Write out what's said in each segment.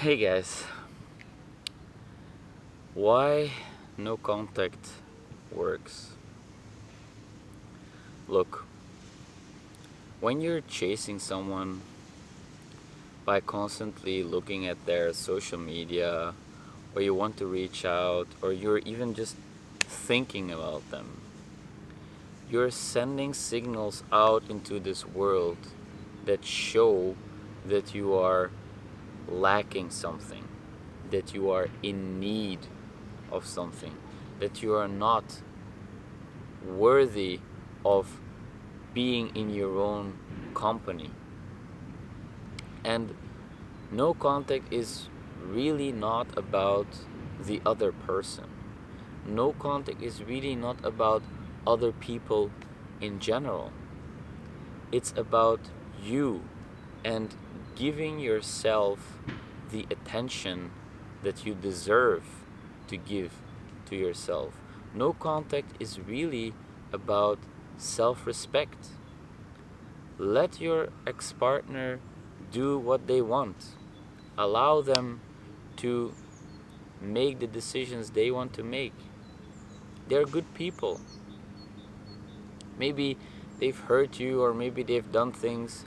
Hey guys, why no contact works? Look, when you're chasing someone by constantly looking at their social media, or you want to reach out, or you're even just thinking about them, you're sending signals out into this world that show that you are lacking something, that you are in need of something, that you are not worthy of being in your own company. And no contact is really not about the other person. No contact is really not about other people in general. It's about you and giving yourself the attention that you deserve to give to yourself. No contact is really about self-respect. Let your ex-partner do what they want. Allow them to make the decisions they want to make. They're good people. Maybe they've hurt you, or maybe they've done things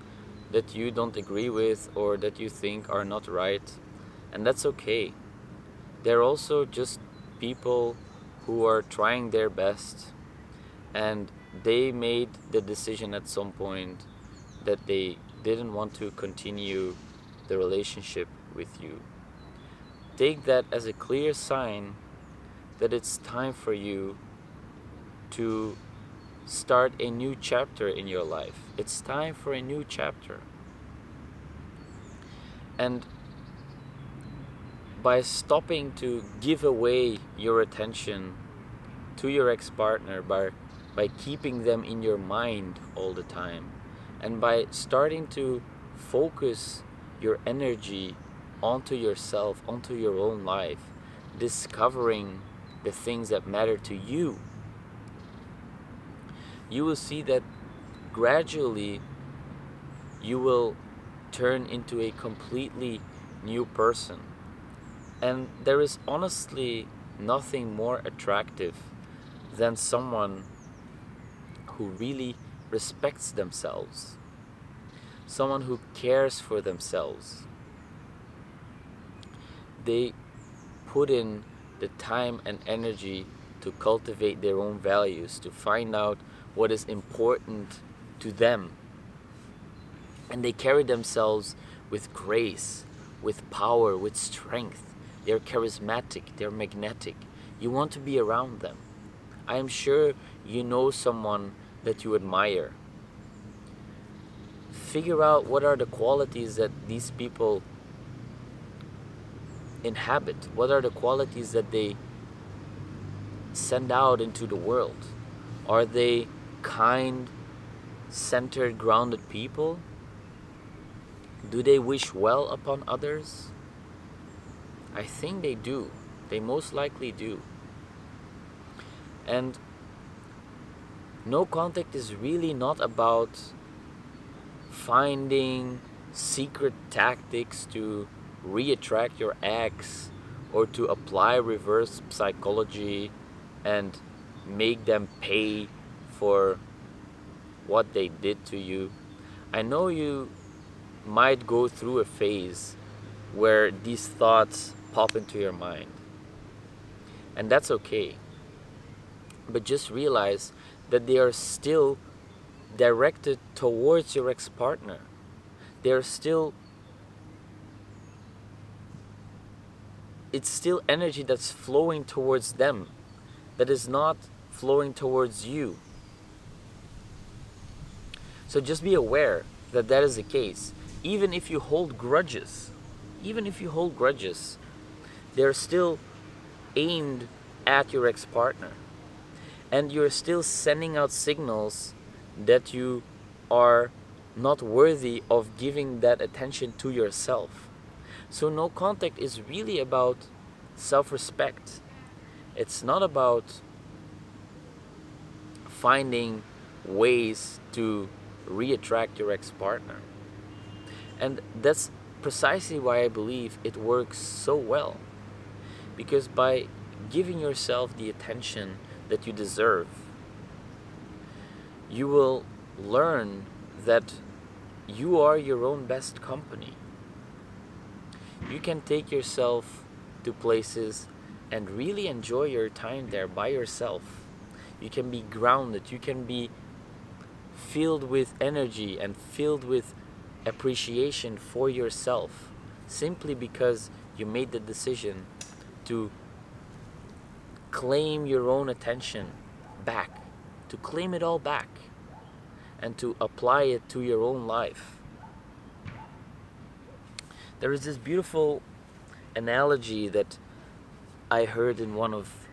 that you don't agree with or that you think are not right, and that's okay. They're also just people who are trying their best, and they made the decision at some point that they didn't want to continue the relationship with you. Take that as a clear sign that it's time for you to start a new chapter in your life. It's time for a new chapter. And by stopping to give away your attention to your ex-partner, by keeping them in your mind all the time, and by starting to focus your energy onto yourself, onto your own life, discovering the things that matter to you, you will see that gradually you will turn into a completely new person. And there is honestly nothing more attractive than someone who really respects themselves, someone who cares for themselves. They put in the time and energy to cultivate their own values, to find out what is important to them. And they carry themselves with grace, with power, with strength. They're charismatic, they're magnetic. You want to be around them. I am sure you know someone that you admire. Figure out what are the qualities that these people inhabit. What are the qualities that they send out into the world? Are they kind, centered, grounded people? Do they wish well upon others? I think they do. They most likely do. And no contact is really not about finding secret tactics to re-attract your ex, or to apply reverse psychology and make them pay for what they did to you. I know you might go through a phase where these thoughts pop into your mind, and that's okay. But just realize that they are still directed towards your ex-partner. They are still, it's still energy that's flowing towards them, that is not flowing towards you. So just be aware that that is the case. Even if you hold grudges, they're still aimed at your ex-partner. And you're still sending out signals that you are not worthy of giving that attention to yourself. So no contact is really about self-respect. It's not about finding ways to re-attract your ex-partner. And that's precisely why I believe it works so well. Because by giving yourself the attention that you deserve, you will learn that you are your own best company. You can take yourself to places and really enjoy your time there by yourself. You can be grounded, you can be filled with energy and filled with appreciation for yourself, simply because you made the decision to claim your own attention back, to claim it all back, and to apply it to your own life. There is this beautiful analogy that I heard in one of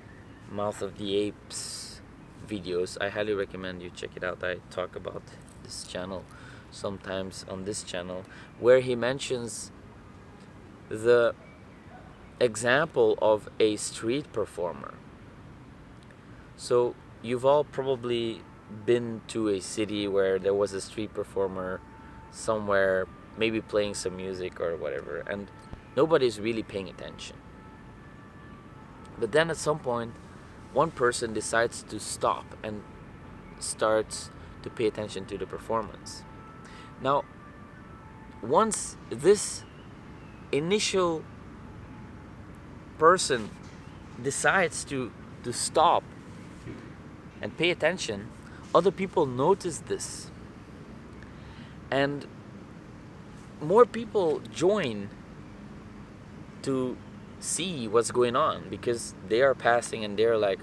Mouth of the Apes videos. I highly recommend you check it out. I talk about this channel sometimes on this channel, where he mentions the example of a street performer. So you've all probably been to a city where there was a street performer somewhere, maybe playing some music or whatever, and nobody's really paying attention. But then at some point, one person decides to stop and starts to pay attention to the performance. Now, once this initial person decides to stop and pay attention, other people notice this. And more people join to see what's going on, because they are passing and they're like,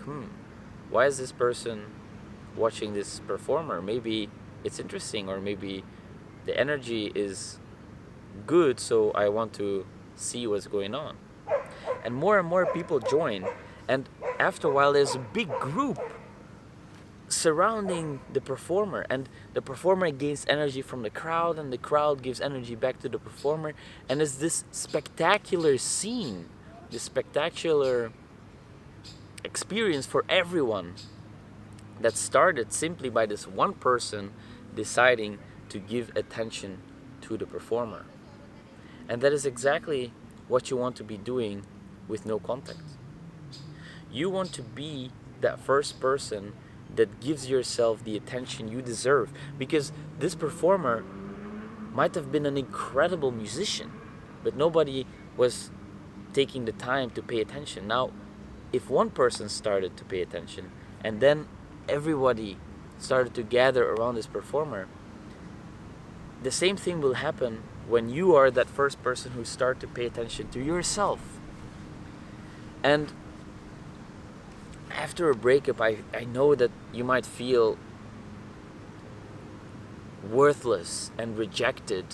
why is this person watching this performer? Maybe it's interesting, or maybe the energy is good, so I want to see what's going on. And more people join, and after a while there's a big group surrounding the performer, and the performer gains energy from the crowd, and the crowd gives energy back to the performer, and it's this spectacular scene, this spectacular experience for everyone that started simply by this one person deciding to give attention to the performer. And that is exactly what you want to be doing with no contact. You want to be that first person that gives yourself the attention you deserve, because this performer might have been an incredible musician, but nobody was taking the time to pay attention. Now, if one person started to pay attention, and then everybody started to gather around this performer, the same thing will happen when you are that first person who start to pay attention to yourself. And after a breakup, I know that you might feel worthless and rejected,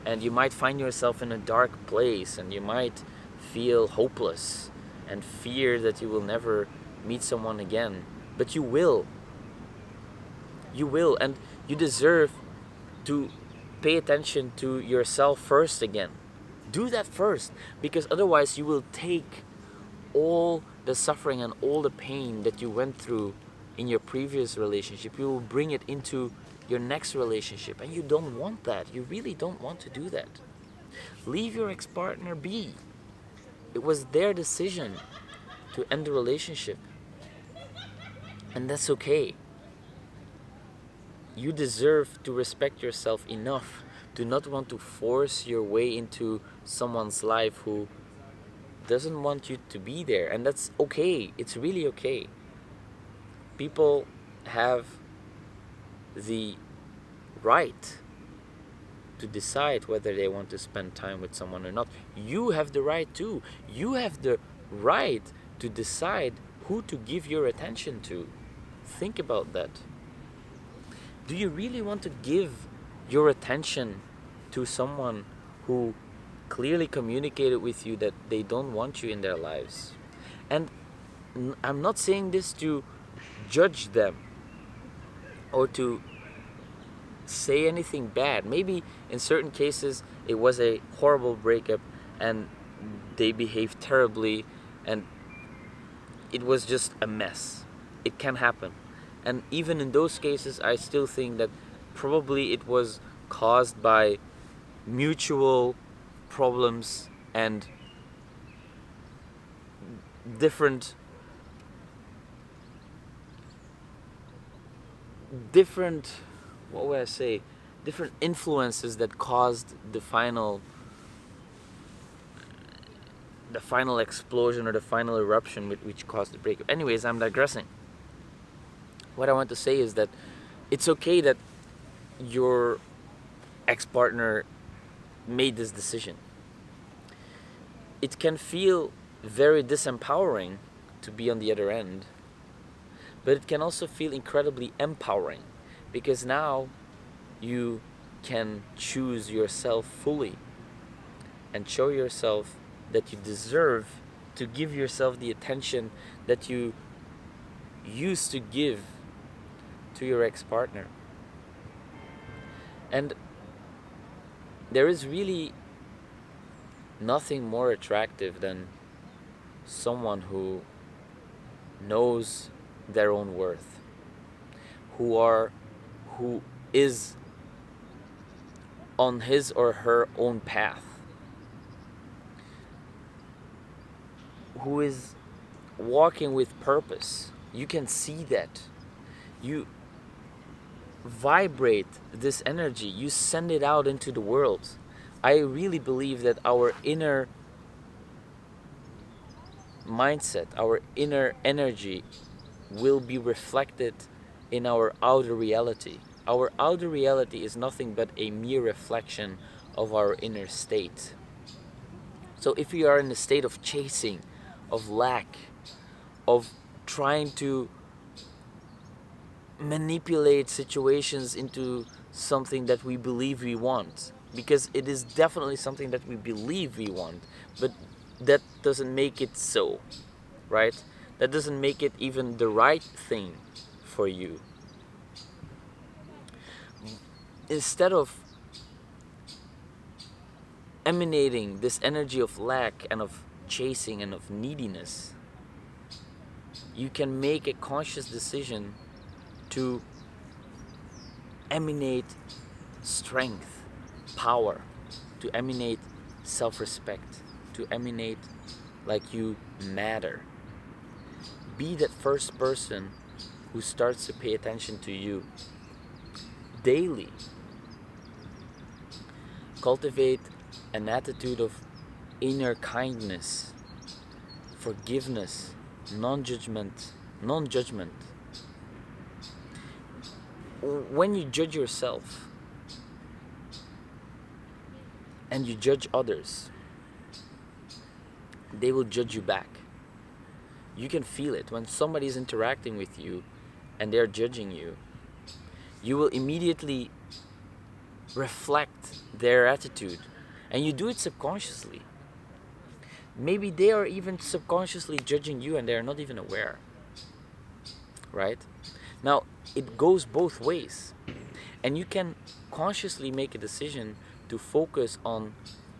and you might find yourself in a dark place, and you might feel hopeless and fear that you will never meet someone again. But you will, and you deserve to pay attention to yourself first again. Do that first, because otherwise you will take all the suffering and all the pain that you went through in your previous relationship, you will bring it into your next relationship, and you don't want that. You really don't want to do that. Leave your ex-partner be. It was their decision to end the relationship, and that's okay. You deserve to respect yourself enough to not want to force your way into someone's life who doesn't want you to be there, and that's okay. It's really okay. People have the right to decide whether they want to spend time with someone or not. You have the right too. You have the right to decide who to give your attention to. Think about that. Do you really want to give your attention to someone who clearly communicated with you that they don't want you in their lives? And I'm not saying this to judge them or to say anything bad. Maybe in certain cases it was a horrible breakup and they behaved terribly and it was just a mess. It can happen. And even in those cases, I still think that probably it was caused by mutual problems and different what would I say, different influences that caused the final explosion or the final eruption which caused the breakup. Anyways, I'm digressing. What I want to say is that it's okay that your ex-partner made this decision. It can feel very disempowering to be on the other end, but it can also feel incredibly empowering, because now you can choose yourself fully and show yourself that you deserve to give yourself the attention that you used to give to your ex-partner. And there is really nothing more attractive than someone who knows their own worth, who is on his or her own path, who is walking with purpose. You can see that. You vibrate this energy, you send it out into the world. I really believe that our inner mindset, our inner energy will be reflected in our outer reality. Our outer reality is nothing but a mere reflection of our inner state. So if we are in a state of chasing, of lack, of trying to manipulate situations into something that we believe we want, because it is definitely something that we believe we want, but that doesn't make it so, right? That doesn't make it even the right thing for you. Instead of emanating this energy of lack and of chasing and of neediness, you can make a conscious decision to emanate strength, power, to emanate self-respect, to emanate like you matter. Be that first person who starts to pay attention to you daily. Cultivate an attitude of inner kindness, forgiveness, non-judgment. When you judge yourself and you judge others, they will judge you back. You can feel it when somebody is interacting with you and they're judging you. You will immediately reflect their attitude, and you do it subconsciously. Maybe they are even subconsciously judging you and they're not even aware, right? Now, it goes both ways, and you can consciously make a decision to focus on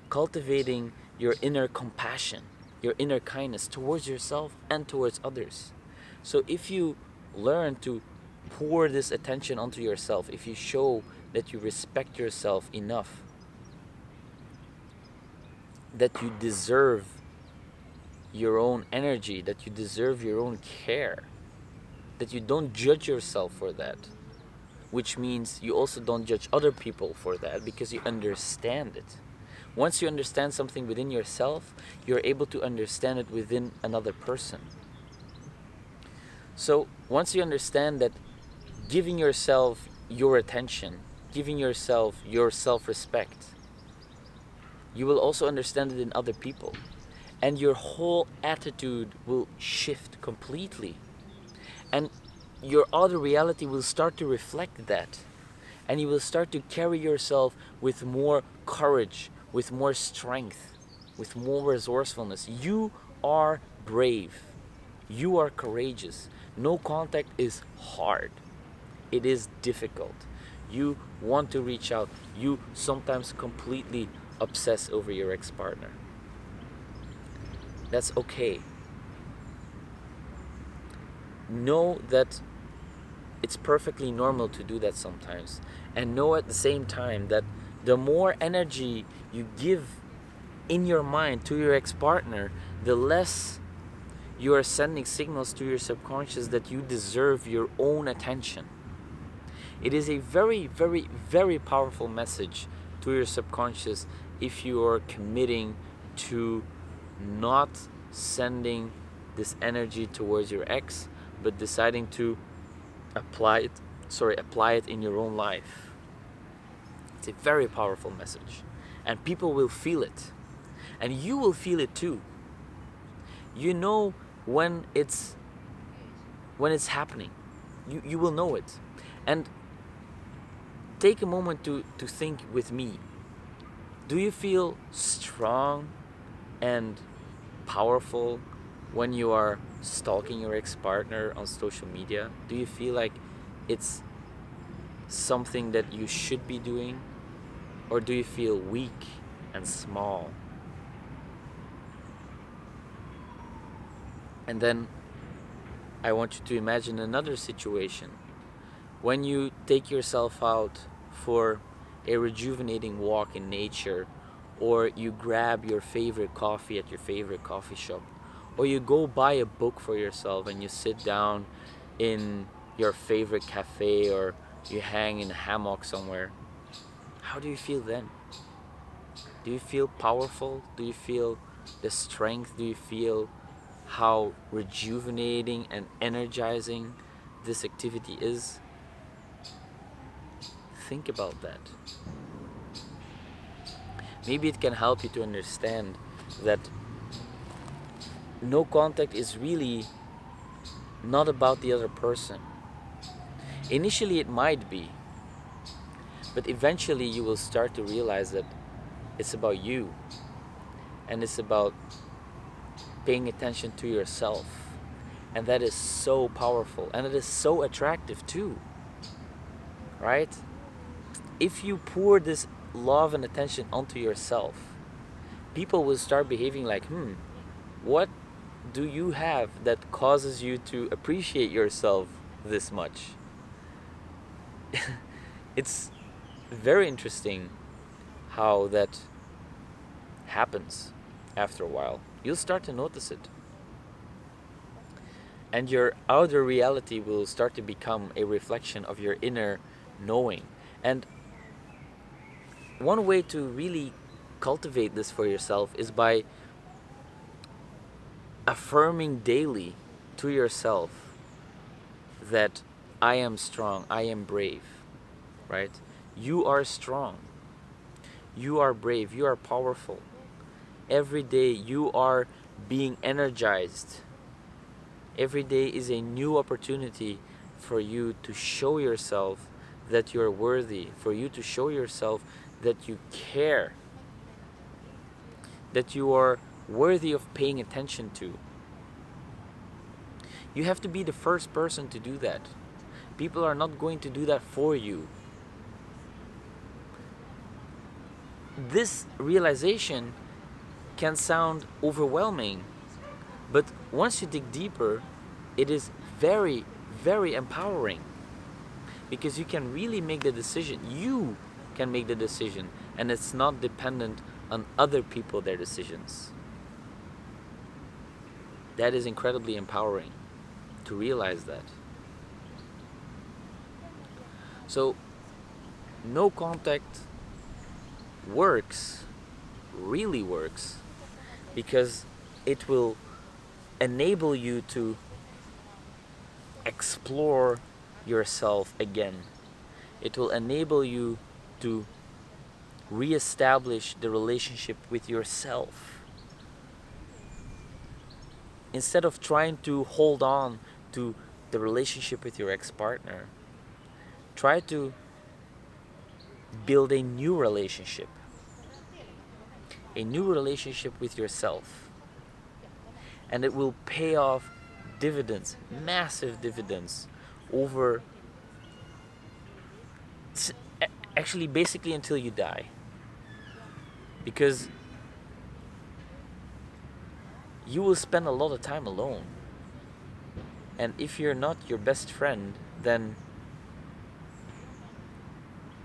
cultivating your inner compassion, your inner kindness towards yourself and towards others. So if you learn to pour this attention onto yourself, if you show that you respect yourself enough, that you deserve your own energy, that you deserve your own care, that you don't judge yourself for that, which means you also don't judge other people for that, because you understand it. Once you understand something within yourself, you're able to understand it within another person. So once you understand that giving yourself your attention, giving yourself your self-respect, you will also understand it in other people, and your whole attitude will shift completely, and your outer reality will start to reflect that, and you will start to carry yourself with more courage, with more strength, with more resourcefulness. You are brave. You are courageous. No contact is hard. It is difficult. You want to reach out. You sometimes completely obsess over your ex-partner. That's okay. Know that it's perfectly normal to do that sometimes, and know at the same time that the more energy you give in your mind to your ex-partner, the less you are sending signals to your subconscious that you deserve your own attention. It is a very, very, very powerful message to your subconscious if you are committing to not sending this energy towards your ex, but deciding to apply it in your own life. It's a very powerful message, and people will feel it, and you will feel it too. You know when it's happening. You will know it. And take a moment to think with me. Do you feel strong and powerful when you are stalking your ex-partner on social media? Do you feel like it's something that you should be doing? Or do you feel weak and small? And then I want you to imagine another situation. When you take yourself out for a rejuvenating walk in nature, or you grab your favorite coffee at your favorite coffee shop, or you go buy a book for yourself and you sit down in your favorite cafe, or you hang in a hammock somewhere, how do you feel then? Do you feel powerful? Do you feel the strength? Do you feel how rejuvenating and energizing this activity is? Think about that. Maybe it can help you to understand that no contact is really not about the other person. Initially it might be, but eventually you will start to realize that it's about you, and it's about paying attention to yourself. And that is so powerful, and it is so attractive too, right? If you pour this love and attention onto yourself, people will start behaving like, what do you have that causes you to appreciate yourself this much? It's very interesting how that happens after a while. You'll start to notice it. And your outer reality will start to become a reflection of your inner knowing. And one way to really cultivate this for yourself is by affirming daily to yourself that I am strong, I am brave, right? You are strong, you are brave, you are powerful. Every day you are being energized. Every day is a new opportunity for you to show yourself that you're worthy, for you to show yourself that you care, that you are worthy of paying attention to. You have to be the first person to do that. People are not going to do that for you. This realization can sound overwhelming, but once you dig deeper, it is very, very empowering, because you can really make the decision. You can make the decision, and it's not dependent on other people, their decisions. That is incredibly empowering to realize that. So, no contact works, really works, because it will enable you to explore yourself again. It will enable you to reestablish the relationship with yourself. Instead of trying to hold on to the relationship with your ex-partner, try to build a new relationship with yourself. And it will pay off dividends, massive dividends, over actually basically until you die. Because you will spend a lot of time alone. And if you're not your best friend, then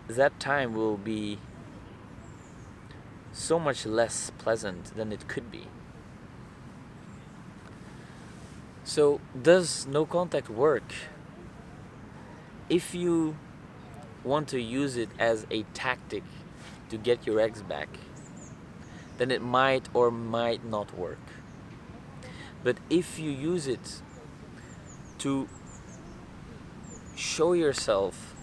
that time will be so much less pleasant than it could be. So, does no contact work? If you want to use it as a tactic to get your ex back, then it might or might not work. But if you use it to show yourself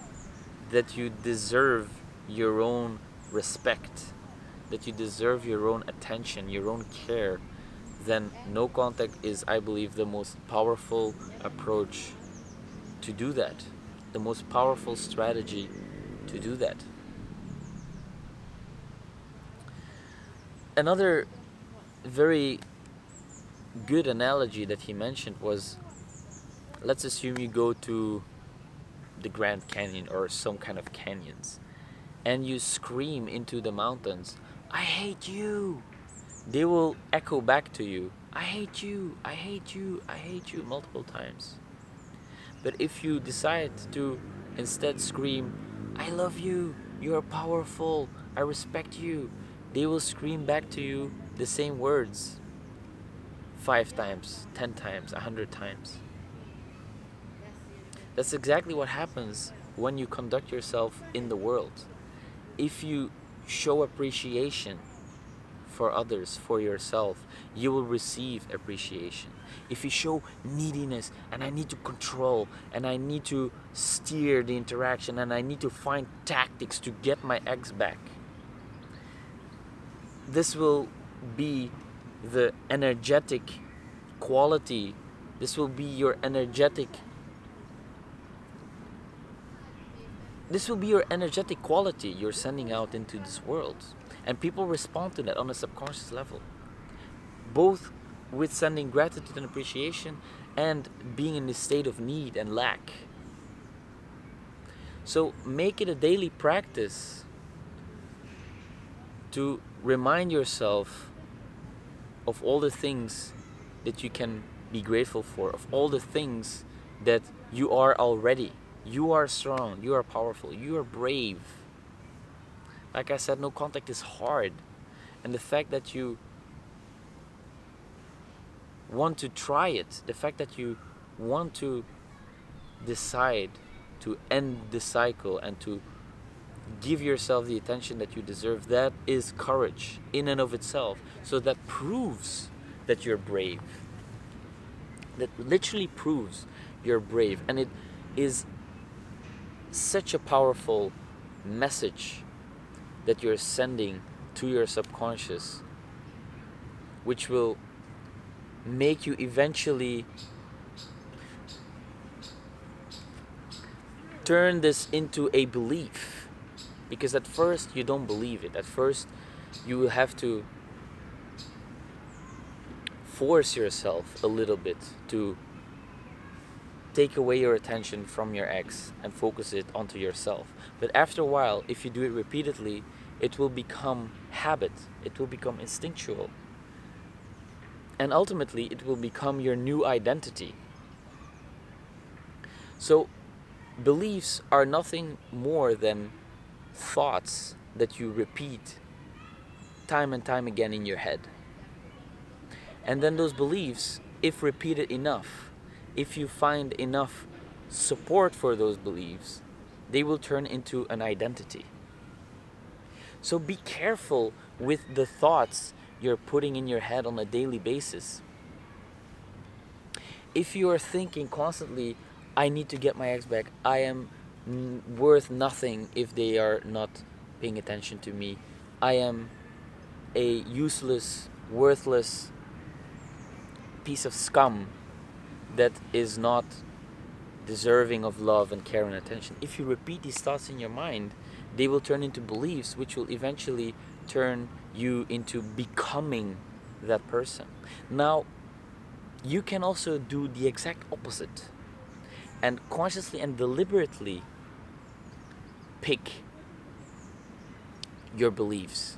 that you deserve your own respect, that you deserve your own attention, your own care, then no contact is, I believe, the most powerful approach to do that, the most powerful strategy to do that. Another very good analogy that he mentioned was, let's assume you go to the Grand Canyon or some kind of canyons and you scream into the mountains, "I hate you." They will echo back to you, "I hate you, I hate you, I hate you," multiple times. But if you decide to instead scream, "I love you, you are powerful, I respect you," they will scream back to you the same words 5 times, 10 times, 100 times. That's exactly what happens when you conduct yourself in the world. If you show appreciation for others, for yourself, you will receive appreciation. If you show neediness and I need to control and I need to steer the interaction and I need to find tactics to get my ex back, this will be the energetic quality. This will be your energetic quality you're sending out into this world. And people respond to that on a subconscious level, both with sending gratitude and appreciation and being in a state of need and lack. So make it a daily practice to remind yourself of all the things that you can be grateful for, of all the things that you are already. You are strong, you are powerful, you are brave. Like I said, no contact is hard. And the fact that you want to try it, the fact that you want to decide to end the cycle and to give yourself the attention that you deserve, that is courage in and of itself. So that proves that you're brave. That literally proves you're brave. And it is such a powerful message that you're sending to your subconscious, which will make you eventually turn this into a belief. Because at first you don't believe it. At first you will have to force yourself a little bit to take away your attention from your ex and focus it onto yourself. But after a while, if you do it repeatedly, it will become habit. It will become instinctual. And ultimately, it will become your new identity. So, beliefs are nothing more than thoughts that you repeat time and time again in your head. And then those beliefs, if repeated enough, if you find enough support for those beliefs, they will turn into an identity. So be careful with the thoughts you're putting in your head on a daily basis. If you are thinking constantly, I need to get my ex back, I am worth nothing if they are not paying attention to me, I am a useless, worthless piece of scum that is not deserving of love and care and attention. If you repeat these thoughts in your mind, they will turn into beliefs, which will eventually turn you into becoming that person. Now, you can also do the exact opposite and consciously and deliberately pick your beliefs,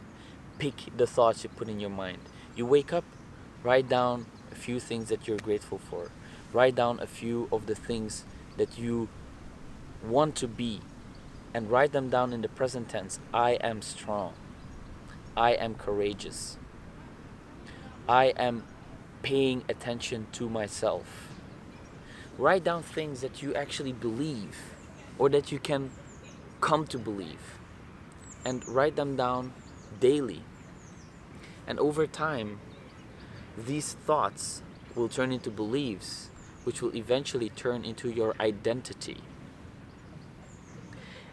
pick the thoughts you put in your mind. You wake up, write down a few things that you're grateful for. Write down a few of the things that you want to be, and write them down in the present tense. I am strong. I am courageous. I am paying attention to myself. Write down things that you actually believe or that you can come to believe, and write them down daily. And over time, these thoughts will turn into beliefs, which will eventually turn into your identity.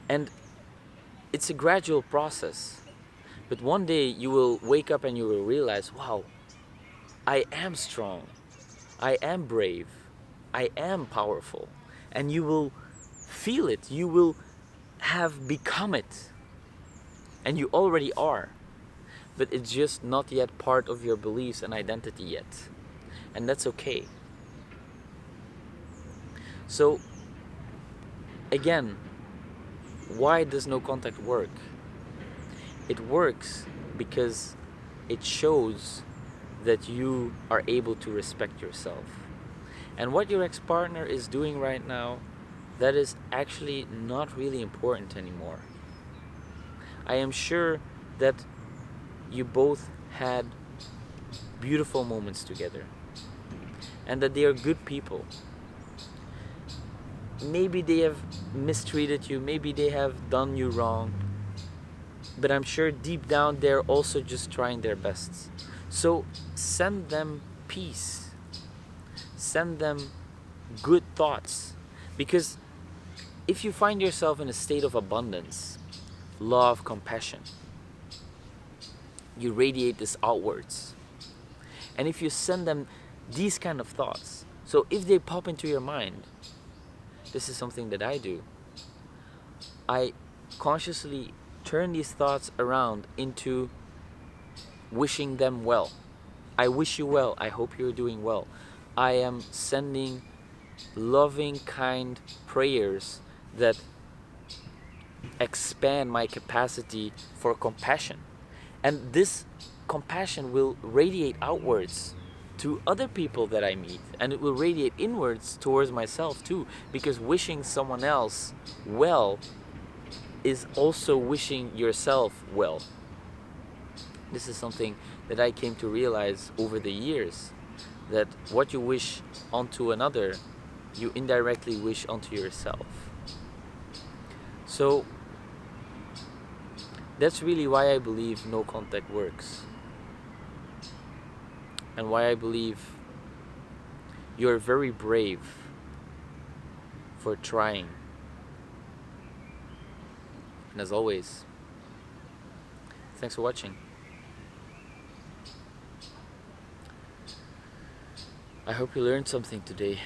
And it's a gradual process. But one day you will wake up and you will realize, wow, I am strong. I am brave. I am powerful. And you will feel it. You will have become it. And you already are. But it's just not yet part of your beliefs and identity yet. And that's okay. So, again, why does no contact work? It works because it shows that you are able to respect yourself. And what your ex-partner is doing right now, that is actually not really important anymore. I am sure that you both had beautiful moments together and that they are good people. Maybe they have mistreated you, maybe they have done you wrong, but I'm sure deep down they're also just trying their best. So send them peace. Send them good thoughts. Because if you find yourself in a state of abundance, love, compassion, you radiate this outwards. And if you send them these kind of thoughts, so if they pop into your mind, this is something that I do. I consciously turn these thoughts around into wishing them well. I wish you well. I hope you're doing well. I am sending loving, kind prayers that expand my capacity for compassion. And this compassion will radiate outwards to other people that I meet, and it will radiate inwards towards myself too, because wishing someone else well is also wishing yourself well. This is something that I came to realize over the years, that what you wish onto another, you indirectly wish onto yourself. So that's really why I believe no contact works, and why I believe you're very brave for trying. And as always, thanks for watching. I hope you learned something today.